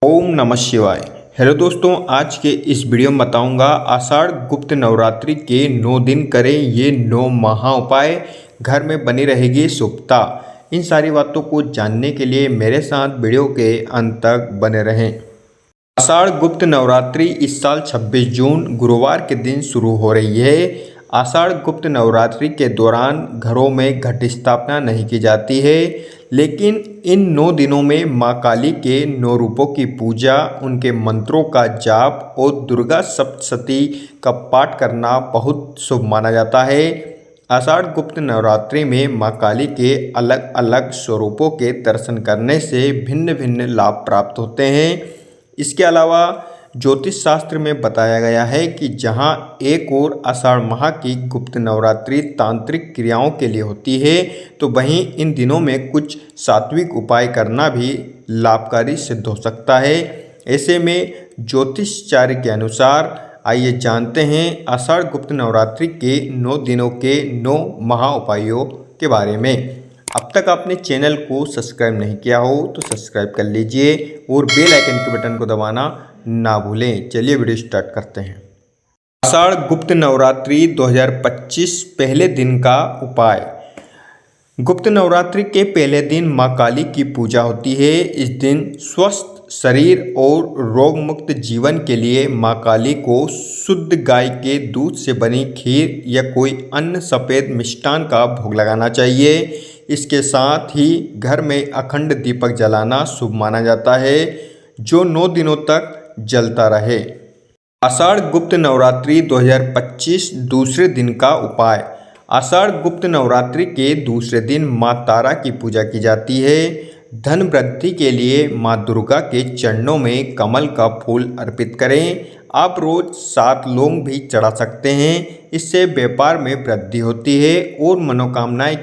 ओम नमः शिवाय। हेलो दोस्तों, आज के इस वीडियो में बताऊंगा आषाढ़ गुप्त नवरात्रि के 9 दिन करें ये 9 महा उपाय, घर में बनी रहेगी शुभता। इन सारी बातों को जानने के लिए मेरे साथ वीडियो के अंत तक बने रहें। आषाढ़ गुप्त नवरात्रि इस साल 26 जून गुरुवार के दिन शुरू हो रही है। आषाढ़ गुप्त नवरात्रि के दौरान घरों में घट स्थापना नहीं की जाती है, लेकिन इन 9 दिनों में माँ काली के 9 रूपों की पूजा, उनके मंत्रों का जाप और दुर्गा सप्तशती का पाठ करना बहुत शुभ माना जाता है। आषाढ़ गुप्त नवरात्रि में माँ काली के अलग अलग स्वरूपों के दर्शन करने से भिन्न भिन्न लाभ प्राप्त होते हैं। इसके अलावा ज्योतिष शास्त्र में बताया गया है कि जहां एक ओर आषाढ़ माह की गुप्त नवरात्रि तांत्रिक क्रियाओं के लिए होती है, तो वहीं इन दिनों में कुछ सात्विक उपाय करना भी लाभकारी सिद्ध हो सकता है। ऐसे में ज्योतिषाचार्य के अनुसार आइए जानते हैं आषाढ़ गुप्त नवरात्रि के 9 दिनों के 9 महा उपायों के बारे में। अब तक आपने चैनल को सब्सक्राइब नहीं किया हो तो सब्सक्राइब कर लीजिए और बेल आइकन के बटन को दबाना ना भूलें। चलिए वीडियो स्टार्ट करते हैं। आषाढ़ गुप्त नवरात्रि 2025 पहले दिन का उपाय। गुप्त नवरात्रि के पहले दिन माँ काली की पूजा होती है। इस दिन स्वस्थ शरीर और रोग मुक्त जीवन के लिए माँ काली को शुद्ध गाय के दूध से बनी खीर या कोई अन्य सफ़ेद मिष्ठान का भोग लगाना चाहिए। इसके साथ ही घर में अखंड दीपक जलाना शुभ माना जाता है, जो 9 दिनों तक जलता रहे। आषाढ़ गुप्त नवरात्रि 2025 दूसरे दिन का उपाय। आषाढ़ गुप्त नवरात्रि के दूसरे दिन माँ तारा की पूजा की जाती है। धन वृद्धि के लिए माँ दुर्गा के चरणों में कमल का फूल अर्पित करें। आप रोज 7 लौंग भी चढ़ा सकते हैं। इससे व्यापार में वृद्धि होती है और मनोकामनाएं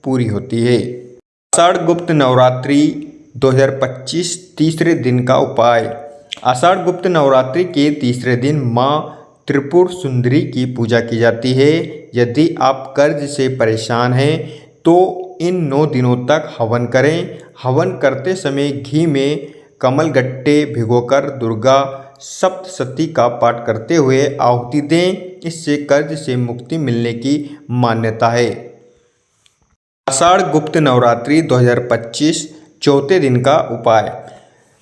पूरी होती है। आषाढ़ गुप्त नवरात्रि 2025 तीसरे दिन का उपाय। आषाढ़ गुप्त नवरात्रि के तीसरे दिन माँ त्रिपुर सुंदरी की पूजा की जाती है। यदि आप कर्ज से परेशान हैं तो इन 9 दिनों तक हवन करें। हवन करते समय घी में कमलगट्टे भिगोकर दुर्गा सप्तशती का पाठ करते हुए आहुति दें। इससे कर्ज से मुक्ति मिलने की मान्यता है। आषाढ़ गुप्त नवरात्रि 2025 चौथे दिन का उपाय।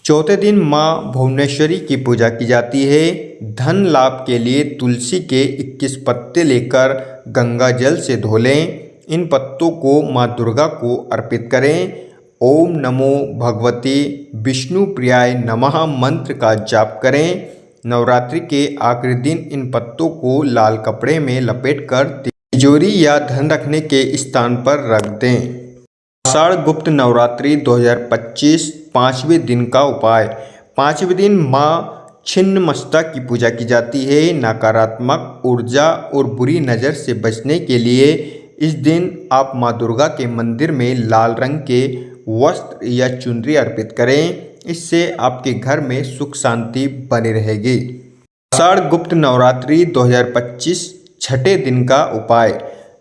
चौथे दिन माँ भुवनेश्वरी की पूजा की जाती है। धन लाभ के लिए तुलसी के 21 पत्ते लेकर गंगा जल से धो लें। इन पत्तों को माँ दुर्गा को अर्पित करें। ओम नमो भगवते विष्णु प्रियाय नमः मंत्र का जाप करें। नवरात्रि के आखिरी दिन इन पत्तों को लाल कपड़े में लपेटकर तिजोरी या धन रखने के स्थान पर रख दें। आषाढ़ गुप्त नवरात्रि 2025 पाँचवें दिन का उपाय। पाँचवें दिन माँ छिन्नमस्ता की पूजा की जाती है। नकारात्मक ऊर्जा और बुरी नज़र से बचने के लिए इस दिन आप माँ दुर्गा के मंदिर में लाल रंग के वस्त्र या चुनरी अर्पित करें। इससे आपके घर में सुख शांति बनी रहेगी। आषाढ़ गुप्त नवरात्रि 2025 छठे दिन का उपाय।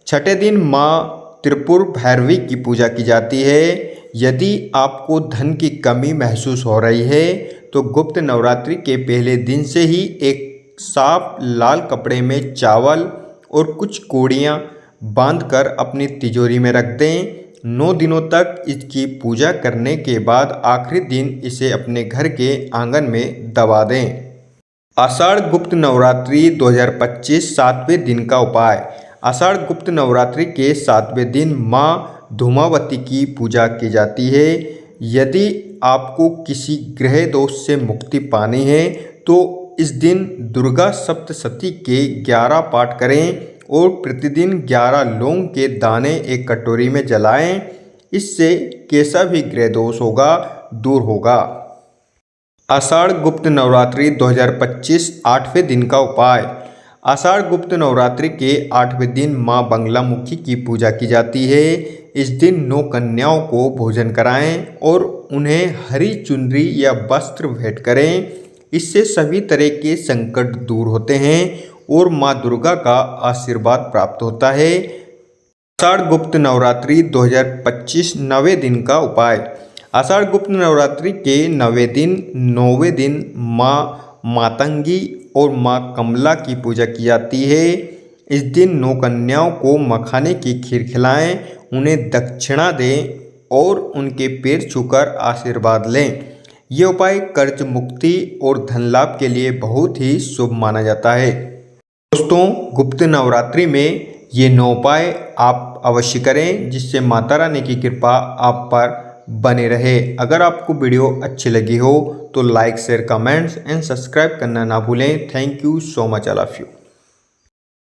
छठे दिन माँ त्रिपुर भैरवी की पूजा की जाती है। यदि आपको धन की कमी महसूस हो रही है तो गुप्त नवरात्रि के पहले दिन से ही एक साफ लाल कपड़े में चावल और कुछ कौड़ियाँ बांधकर अपनी तिजोरी में रख दें। 9 दिनों तक इसकी पूजा करने के बाद आखिरी दिन इसे अपने घर के आंगन में दबा दें। आषाढ़ गुप्त नवरात्रि 2025 सातवें दिन का उपाय। आषाढ़ गुप्त नवरात्रि के 7वें दिन माँ धूमावती की पूजा की जाती है। यदि आपको किसी ग्रह दोष से मुक्ति पानी है तो इस दिन दुर्गा सप्तशती के 11 पाठ करें और प्रतिदिन 11 लौंग के दाने एक कटोरी में जलाएं। इससे कैसा भी ग्रह दोष होगा दूर होगा। आषाढ़ गुप्त नवरात्रि 2025 8वें दिन का उपाय। आषाढ़ गुप्त नवरात्रि के 8वें दिन माँ बंगलामुखी की पूजा की जाती है। इस दिन 9 कन्याओं को भोजन कराएं और उन्हें हरी चुनरी या वस्त्र भेंट करें। इससे सभी तरह के संकट दूर होते हैं और माँ दुर्गा का आशीर्वाद प्राप्त होता है। आषाढ़ गुप्त नवरात्रि 2025 9वें दिन का उपाय। आषाढ़ गुप्त नवरात्रि के 9वें दिन माँ मातंगी और माँ कमला की पूजा की जाती है। इस दिन 9 कन्याओं को मखाने की खीर खिलाएं, उन्हें दक्षिणा दें और उनके पैर छूकर आशीर्वाद लें। ये उपाय कर्ज मुक्ति और धन लाभ के लिए बहुत ही शुभ माना जाता है। दोस्तों, गुप्त नवरात्रि में ये 9 उपाय आप अवश्य करें, जिससे माता रानी की कृपा आप पर बने रहे। अगर आपको वीडियो अच्छी लगी हो तो like share comments and subscribe करना ना भूलें। Thank you so much all of you.